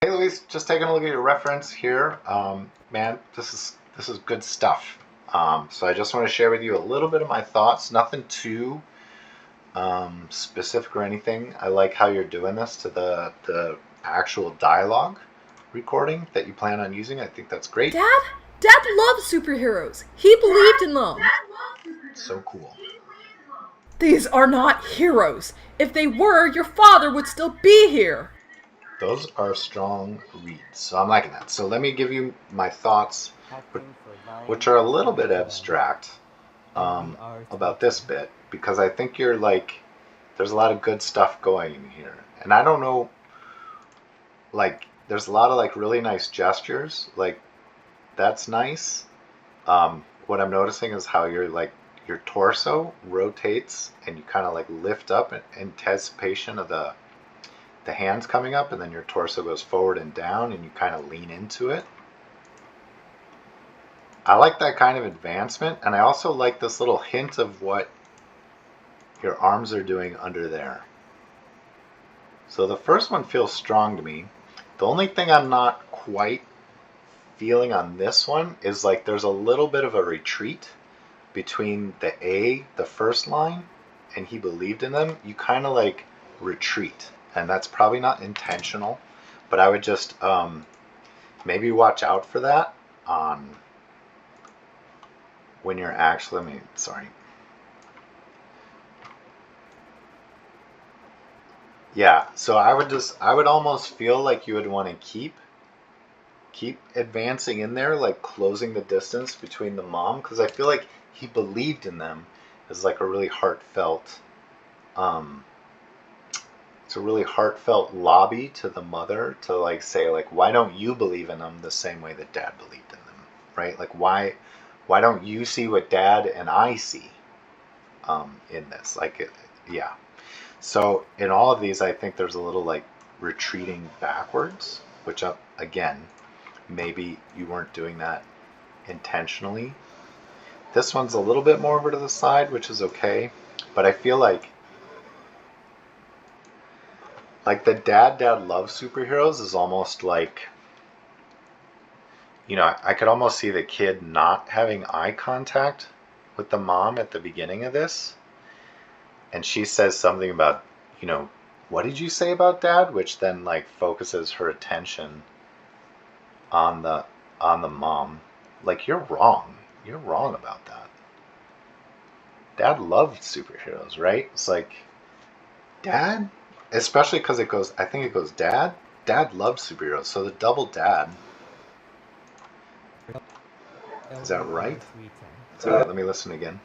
Hey Luis, just taking a look at your reference here. Man, this is good stuff. So I just want to share with you a little bit of my thoughts. Nothing too specific or anything. I like how you're doing this to the actual dialogue recording that you plan on using. I think that's great. Dad loves superheroes. He believed in them. So cool. These are not heroes. If they were, your father would still be here. Those are strong reads. So I'm liking that. So let me give you my thoughts, Acting for which are a little bit 977. abstract about this ANI270. bit because I think you're like there's a lot of good stuff going in here. And I don't know, like, there's a lot of like really nice gestures. Like, that's nice. What I'm noticing is how your torso rotates and you kind of like lift up in anticipation of the hands coming up, and then your torso goes forward and down and you kind of lean into it. I like that kind of advancement, and I also like this little hint of what your arms are doing under there. So the first one feels strong to me. The only thing I'm not quite feeling on this one is like there's a little bit of a retreat between the first line, and he believed in them. You kind of like retreat, and that's probably not intentional, but I would just maybe watch out for that on when you're actually, sorry. Yeah, so I would almost feel like you would want to keep advancing in there, like closing the distance between the mom, because I feel like he believed in them is like a really heartfelt, um, it's a really heartfelt lobby to the mother to like say like, why don't you believe in them the same way that dad believed in them, right? Like why don't you see what dad and I see in this? Yeah. So in all of these, I think there's a little like retreating backwards, which again, maybe you weren't doing that intentionally. This one's a little bit more over to the side, which is okay, but I feel like the dad loves superheroes is almost like, I could almost see the kid not having eye contact with the mom at the beginning of this, and she says something about, what did you say about dad, which then like focuses her attention on the mom. Like, you're wrong about that. Dad loved superheroes, right? It's like, dad, especially because I think it goes dad loves superheroes, so the double dad, is that right? LER310. So let me listen again.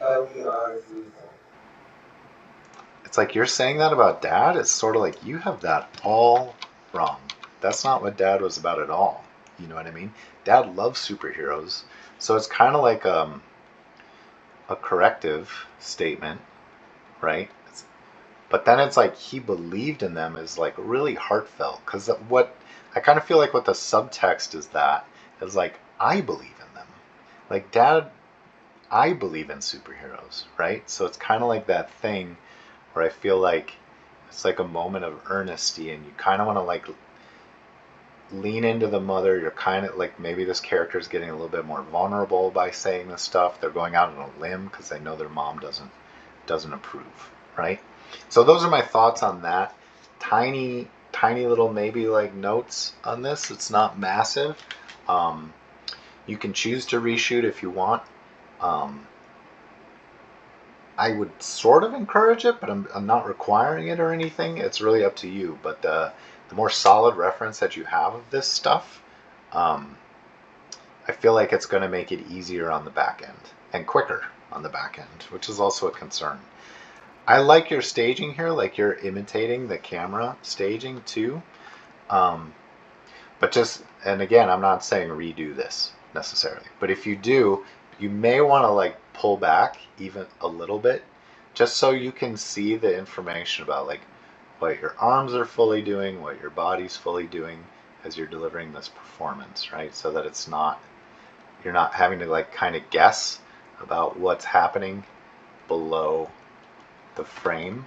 It's like you're saying that about dad. It's sort of like you have that all wrong. That's not what dad was about at all. You know what I mean? Dad loves superheroes, so it's kind of like a corrective statement, right? But then it's like he believed in them is like really heartfelt, because what I kind of feel like what the subtext is like, I believe in them. Like, dad, I believe in superheroes, right? So it's kind of like that thing where I feel like it's like a moment of earnesty, and you kind of want to like lean into the mother. You're kind of like, maybe this character is getting a little bit more vulnerable by saying this stuff. They're going out on a limb because they know their mom doesn't approve, right? So those are my thoughts on that. Tiny little maybe like notes on this. It's not massive. Um, you can choose to reshoot if you want. Um, I would sort of encourage it, but I'm not requiring it or anything. It's really up to you. But the more solid reference that you have of this stuff, um, I feel like it's going to make it easier on the back end and quicker on the back end, which is also a concern. I like your staging here, like you're imitating the camera staging too. Um, but and again, I'm not saying redo this necessarily, but if you do, you may want to like pull back even a little bit, just so you can see the information about like what your arms are fully doing, what your body's fully doing as you're delivering this performance, right? So that you're not having to like kind of guess about what's happening below the frame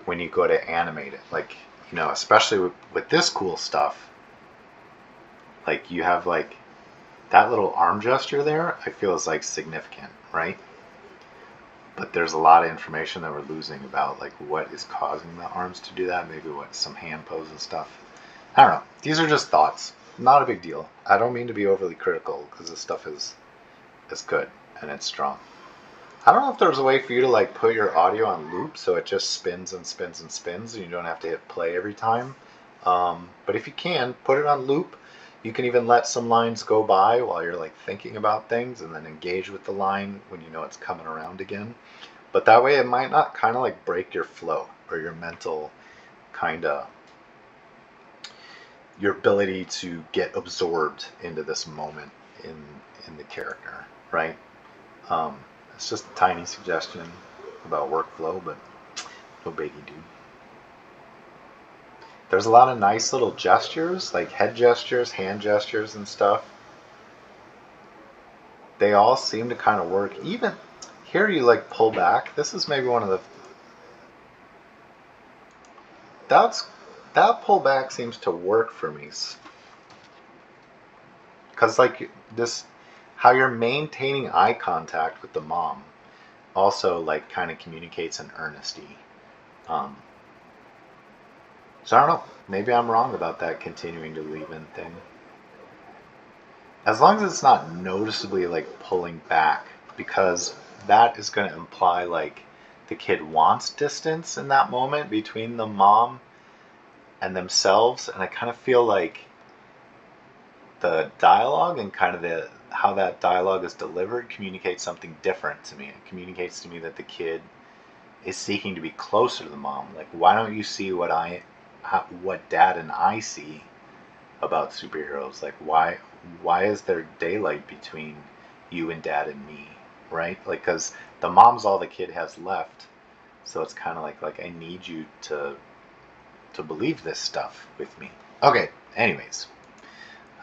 when you go to animate it. Like, especially with this cool stuff, Like you have like that little arm gesture there, I feel is like significant, right? But there's a lot of information that we're losing about like what is causing the arms to do that. Maybe what some hand pose and stuff. I don't know. These are just thoughts. Not a big deal. I don't mean to be overly critical because this stuff is good and it's strong. I don't know if there's a way for you to like put your audio on loop so it just spins and spins and spins and you don't have to hit play every time. But if you can, put it on loop. You can even let some lines go by while you're like thinking about things and then engage with the line when you know it's coming around again. But that way it might not kind of like break your flow or your mental kind of your ability to get absorbed into this moment in the character, right? It's just a tiny suggestion about workflow, but no biggie, dude. There's a lot of nice little gestures, like head gestures, hand gestures, and stuff. They all seem to kind of work. Even here, you like pull back. This is maybe one of the that pullback seems to work for me, because like this, how you're maintaining eye contact with the mom, also like kind of communicates an earnesty. Um, so I don't know. Maybe I'm wrong about that continuing to leave in thing. As long as it's not noticeably like pulling back, because that is going to imply like the kid wants distance in that moment between the mom and themselves, and I kind of feel like the dialogue and kind of the how that dialogue is delivered communicates something different to me. It communicates to me that the kid is seeking to be closer to the mom. Like, why don't you see what what dad and I see about superheroes? Like, why is there daylight between you and dad and me, right? Like, because the mom's all the kid has left, so it's kind of like I need you to believe this stuff with me. Okay, anyways,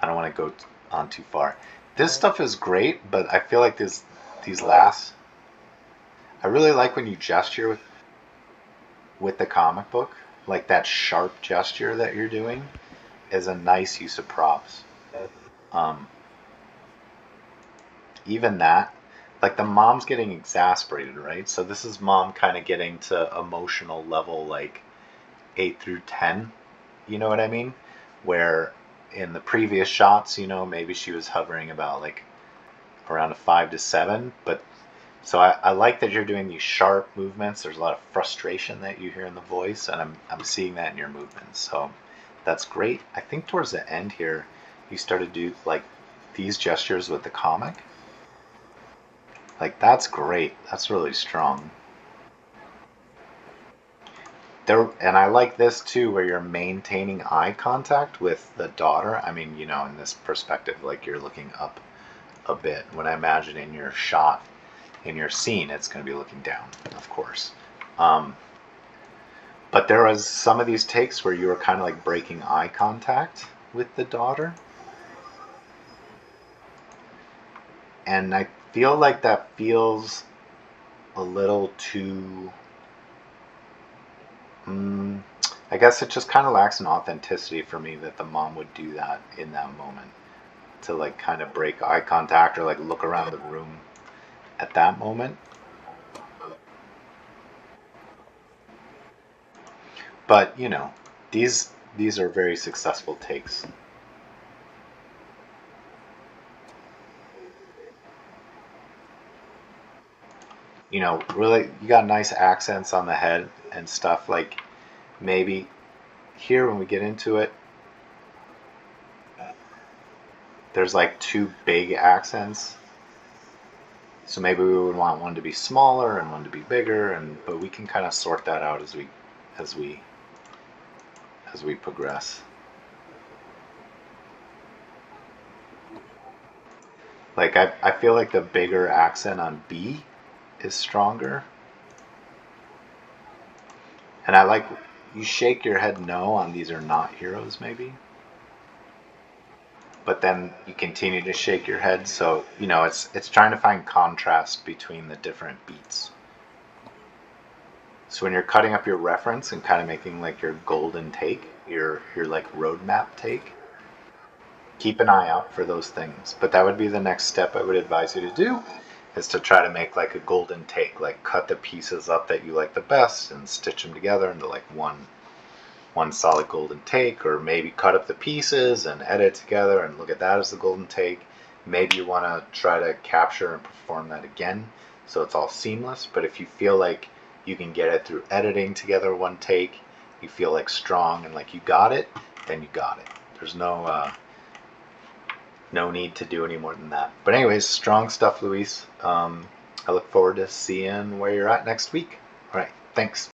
I don't want to go on too far. This stuff is great, but I feel like these last. I really like when you gesture with the comic book, like that sharp gesture that you're doing is a nice use of props. Um, Even that, like the mom's getting exasperated, right? So this is mom kind of getting to emotional level like 8 through 10. You know what I mean? Where in the previous shots, maybe she was hovering about like around a 5 to 7. But so I like that you're doing these sharp movements. There's a lot of frustration that you hear in the voice, and I'm seeing that in your movements. So that's great. I think towards the end here, you started to do like these gestures with the comic. Like that's great. That's really strong. There, and I like this too, where you're maintaining eye contact with the daughter. I mean, in this perspective, like you're looking up a bit. When I imagine in your shot, in your scene, it's going to be looking down, of course. Um, but there was some of these takes where you were kind of like breaking eye contact with the daughter, and I feel like that feels a little too. I guess it just kind of lacks an authenticity for me that the mom would do that in that moment to like kind of break eye contact or like look around the room at that moment. But these are very successful takes. Really, you got nice accents on the head and stuff. Like maybe here when we get into it, there's like two big accents. So maybe we would want one to be smaller and one to be bigger, but we can kind of sort that out as we progress. Like I feel like the bigger accent on B is stronger. And I like you shake your head no on these are not heroes maybe. But then you continue to shake your head, so it's trying to find contrast between the different beats. So when you're cutting up your reference and kind of making like your golden take, your like roadmap take, keep an eye out for those things. But that would be the next step I would advise you to do, is to try to make like a golden take, like cut the pieces up that you like the best and stitch them together into like one solid golden take, or maybe cut up the pieces and edit together and look at that as the golden take. Maybe you want to try to capture and perform that again so it's all seamless. But if you feel like you can get it through editing together one take, you feel like strong and like you got it, then you got it. There's no need to do any more than that. But anyways, strong stuff, Luis. I look forward to seeing where you're at next week. All right, thanks.